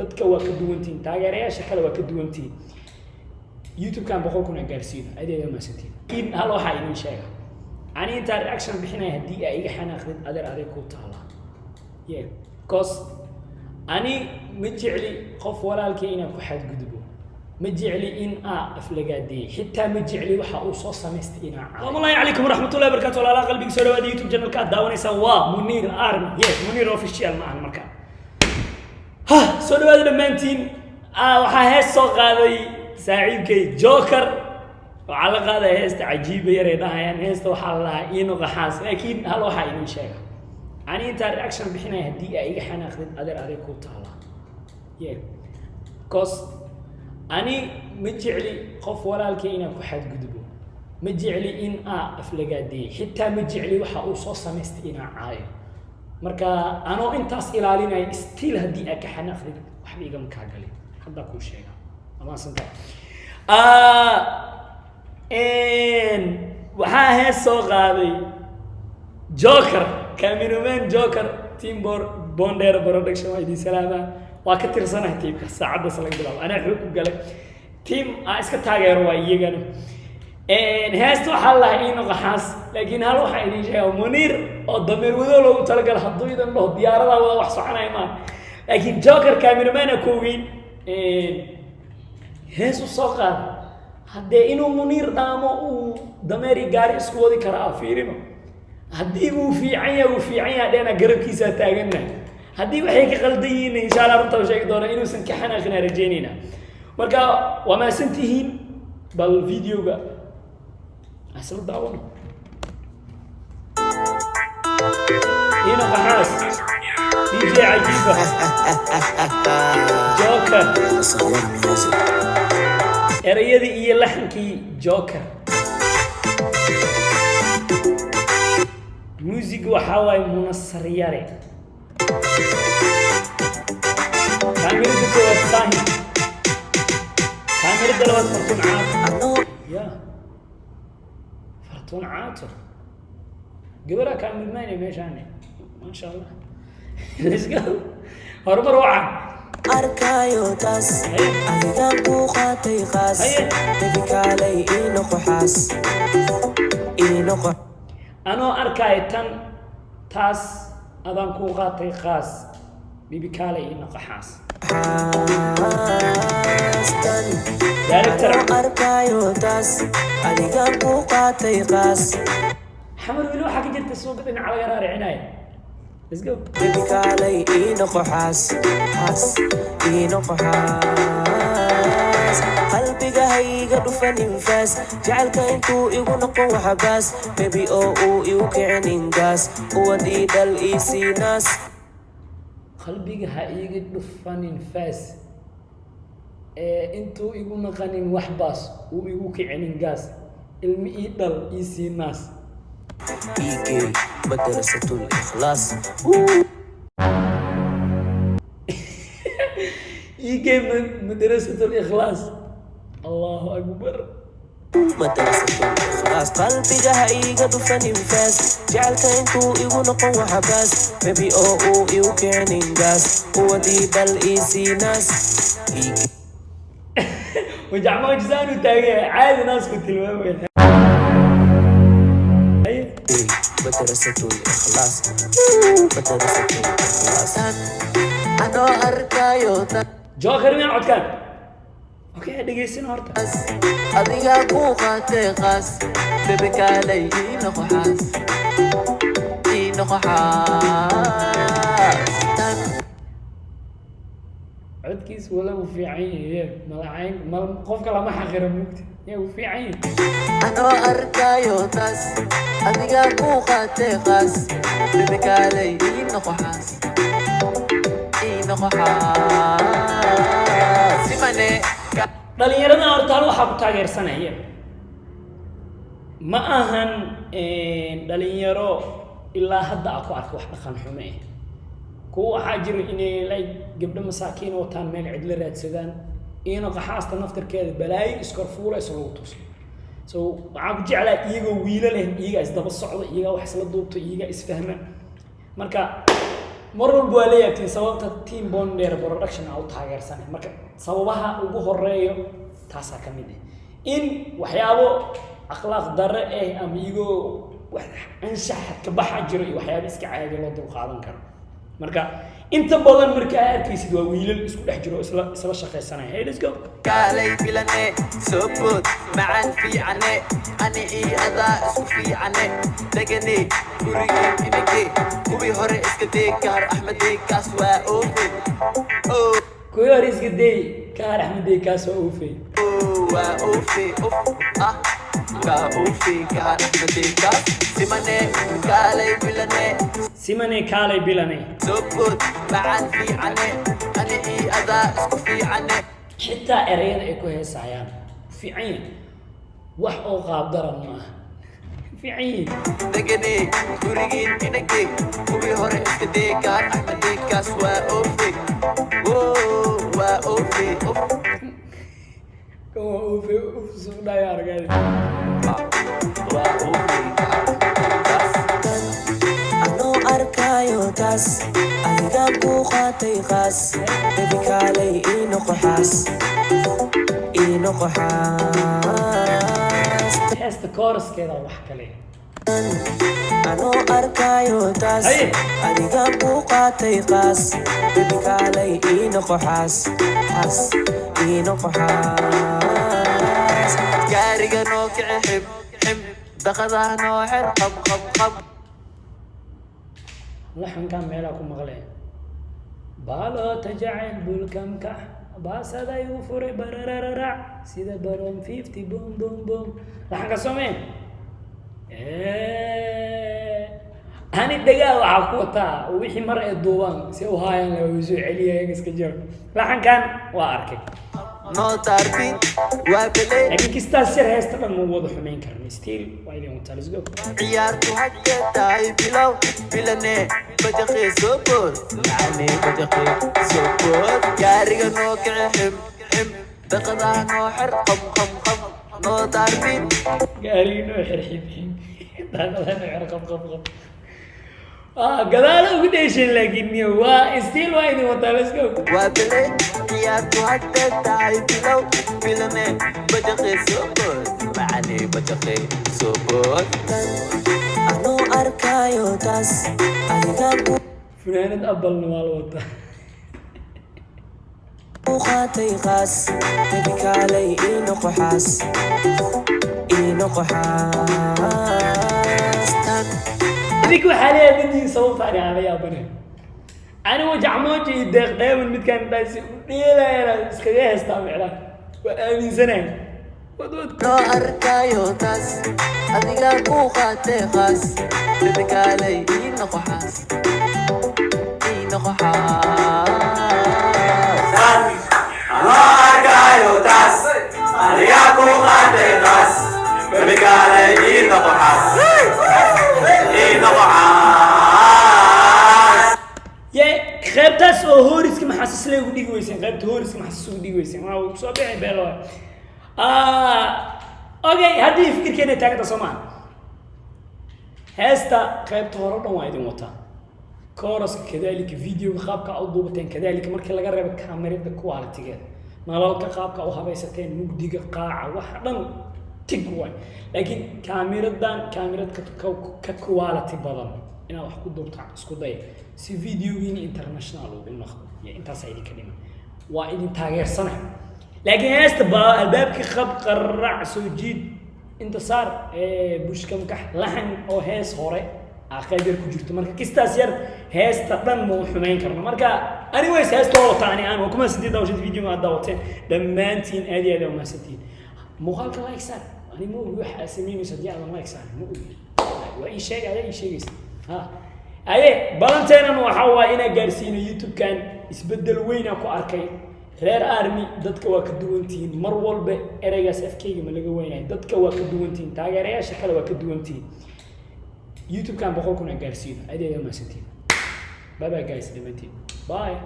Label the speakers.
Speaker 1: dadka waa ka duwantiin taageerayaasha kale waa ka duwantiin YouTube kan 100 kun gaarsiin adeega ma santiin in hal waxa idin sheega ani inta reaction bixinay hadii ay iga xanaaqdid adeer ku taala yeah cause ani ma jecli qof walaalkay inaan ku xad gudbo ما جعلي إن أفلقادي حتى ما جعلي وحا أوصو سمستينا والله عليكم ورحمة الله وبركاته ولا قلبي سولو هذا يوتيوب جنال كات داوني سوا منير آرمي يس منير أوفيشيال مع المكان ها سولو هذا لمانتين وحا هيسو قاضي سعيد كي جوكر وعلى هذا هيست عجيبة يريدها يعني هيست وحالها إنو غحاس لكن هل وحا إنو شايف يعني انت رياكشن بحنا هدي أي حنا أخذ أدر عليكم تعالى yeah cause أنا مجعلي قف ولا الكينا كحد قدبو مجعلي إن أفلقادي حتى مجعلي وحا أوصو سمستينا عايو مركا أنا أنت أسئل علينا ستيل هدي أكحنا أخذ وحبيقا مكاقلي حدا كل شيء أما سنتا إن وحا هسو غابي جوكر كاميرومان جوكر تيم بوندير برودكشن ويدي سلامة وكثير سنة تيم ساعد صلى الله أنا أحبك قال تيم أسكت تاجر ويجينا إن هستو حلا إنه قحاس لكن هلو حيني جاي منير الضمير وذولو تلقى الحضوي ده له ديار الله وحصو عنا إيمان لكن جوكر كاميرمان كوين هستو صقر هدي إنه منير دامو ضميري قاري سكودي كرا فيرينو هدي وفي عيا دينا قرب كيسة تاجنا هدي وحيك قلدين إن شاء الله رنتا وشيك دونا إنو سنكحنا خنا رجينينا مركا وما سنتهين بالفيديو بقى أحسن الدعوة هنا قحاس دي جي عجيبة جوكر إريدي إيه لحنكي جوكر موسيقى وحاوي منصر ياري كاميرا دلوقتي صاحي كاميرا دلوقتي فرتون عاطر يا فرتون عاطر قبلها كاميرا ماني ميشاني ما شاء الله let's go هربر وعا
Speaker 2: أركايو تاس أذيك بوخاتي خاص تبيك علي إنو قحاس
Speaker 1: أنا أركاي تاس أذان كوخاتي خاص بيبكالي إنه قحاس
Speaker 2: دايركتر أركايو تاس أذيك بوخاتي خاص
Speaker 1: حمر ولو حق جرت السوق إن على قرار عناية let's go
Speaker 2: بيبك علي إنو قحاس إنو قحاس قلبي هيك دفن انفاس جعلك انتو يقول قوة حباس بيبي او يوكعن انقاس ودي دل ايسي ناس
Speaker 1: قلبي هيك دفن انفاس انتو يقول نقنين وحباس ويوكعن انقاس المئيدل ايسي ناس
Speaker 2: إيجي مدرسة الإخلاص
Speaker 1: إيجي مدرسة الإخلاص الله أكبر
Speaker 2: مدرسة الإخلاص قلبي هيك دفن انفاس جعلك انتو يقول قوة حباس بيبي او يوكعن انقاس ودي دل ايسي ناس إيجي
Speaker 1: وجعمو جزانو تاقي عادي ناس كنت المهم
Speaker 2: مدرسة الإخلاص مدرسة الإخلاص أنا أركايو
Speaker 1: جوكر مين عود كان اوكي دقيسين هورتا
Speaker 2: أبيها بوخاتي قاس بيبك علي إنو قحاس
Speaker 1: عود كيس ولا وفي عين ملعين قفك لما حقير موت يا وفي عين
Speaker 2: أنا أركايو تاس أبيها بوخاتي قاس بيبك علي إنو قحاس سيماني
Speaker 1: dhalinyarada horta waxa ku taageersanaya ma ahan dhalinyaro ilaa hadda aku arko wax dhaqan xumo ah kuwa waxa jira inay lay gabdho masaakiin oo taan meel cid la raadsadaan ina qaxaasta naftarkeeda balaayi iskor fuulayso lagu tuso so waxa ku jeclaa iyaga wiila leh iyaga is daba socdo iyaga wax isla duubto iyaga is fahmaan marka mar walba waa leeyahay sababta team bonder production au taageersan marka sababaha ugu horeeyo taasa ka mid ah in waxyaabo akhlaaq darre ama igo wax anshax ka baxa jiro iyo waxyaabo iska caadi loo dul qaadan karo marka inta badan marka arkaysid waa wiilal isku dhex jiro isla shaqaysanaya hey let's go
Speaker 2: kaalay bilane soobod macaan fiicane ani ii adaa isku fiicane degane gurigii inagee kuwii hore iska day kaar axmedey kaas waa oofey
Speaker 1: kuwii hore iska day kaar axmedey kaas waa oofey
Speaker 2: waa oofey ah waa oofey kaar axmedey kaas simane kaalay bilane soobod macaan fiicane ani ii adaa isku fiicane
Speaker 1: xitaa erayada ay ku heesayaan fiican yihiin wax oo qaab daran maaha fiican yihiin
Speaker 2: degane gurigiin inagee kuwii hore iska day kaar axmedey kaas waa oofey waa oofey
Speaker 1: kan waa oofey sugdhaya argay
Speaker 2: waa oofey anoo arkayo taas adiga ku qaatay qaas baby kaalay ii noqo xaas
Speaker 1: heesta kooraskeeda wax kale
Speaker 2: anoo arkayo taas adiga ku qaatay qaas baby kaalay ii noqo xaas ii noqo xaas gaariga noo kici xib daqadaa noo xer qab
Speaker 1: laxankan meelaa ku maqleen baaloo tajacayl bulkamka baasada igu furay barararac sida baroom 50 bum bum bum laxanka someen ani dhagaa waxaa ku wataa wixii mar ay duubaan si u haayaan la soo celiya iska jiro laxankan waa arkay
Speaker 2: noo tarbi waa belay
Speaker 1: laakiin kistaas yar heesta dhan ma wada xumeyn karna still waa idin wata let's go
Speaker 2: ciyaartu hagge tahay bilow bilane bajaqee soo bood macane bajaqee soo bood gaariga noo kici xim daqadaa noo xer qab noo tarbi
Speaker 1: gaariga noo xer xim daqadaa noo xer qab gadaala ugu dheesheen laakiin waa still waa idin wata let's go
Speaker 2: waa belay ciyaartu hagge tahay bilow bilane bajaqee soo bood macane bajaqee soo bood anoo arkayo taas adiga
Speaker 1: funaanad abalna waa la wataa
Speaker 2: ku qaatay qaas baby kaalay ii noqo xaas
Speaker 1: idinka waxaa leeyahay midii sababta ani aan la yaabane anigu jacmooji iyo deeq dheeman midkaan dhaasi u dheelayana iskaga heestaa micnaa waa aaminsanahay
Speaker 2: noo arkayo taas adiga ku qaatay qaas baby kaalay ii noqo xaas
Speaker 3: anoo arkayo taas adiga ku qaatay qaas baby kaalay ii noqo xaas
Speaker 1: qaybtaas oo hooriska maxaasas le ugu dhigi weyseen qaybta hooriska maxaasas ugu dhigi weyseen waa soo bixi beelo okay haddii fikirkeena taaganta soo maha heesta qaybta hore o dhan waa idin wataa kooraska kadalika videoga qaabka u duubateen kadalika markii laga reebo kaamirada quality-geeda nalalka qaabka u habaysateen mugdiga qaaca waxa dhan tig waay laakiin kaamirad ka quality badan inaad wax ku duubtaan isku daya si videogiina international ugu noqdo iyo intaas idinka dhiman waa idin taageersana laakiin heesta albaabka qab qarrac soo jiid inta saar bushka makax laxan oo hees hore qayb yar ku jirto marka kistaas yar heesta dhan ma xumeyn karno marka anyways heesta oo taani aan kuma sidii daawashada video ma daawateen dhammaantiin aad iyo aad u mahadsantiin muuqaalka like saar ani ma ogi waxa sameynayso haddii aadan like saar ma ogi waa ii sheegaysa aye balanteenan waxa waa inaa gaarsiino youtube-kan isbedel weyna ku arkay reer army dadka waa ka duwantihiin mar walba ereygaas afkeyga ma laga weynayo dadka waa ka duwantihiin taageerayaasha kale waa ka duwantihiin youtube-kan 100,000 gaarsiino adeega maasantiin bye bye guys dhammaantiin bye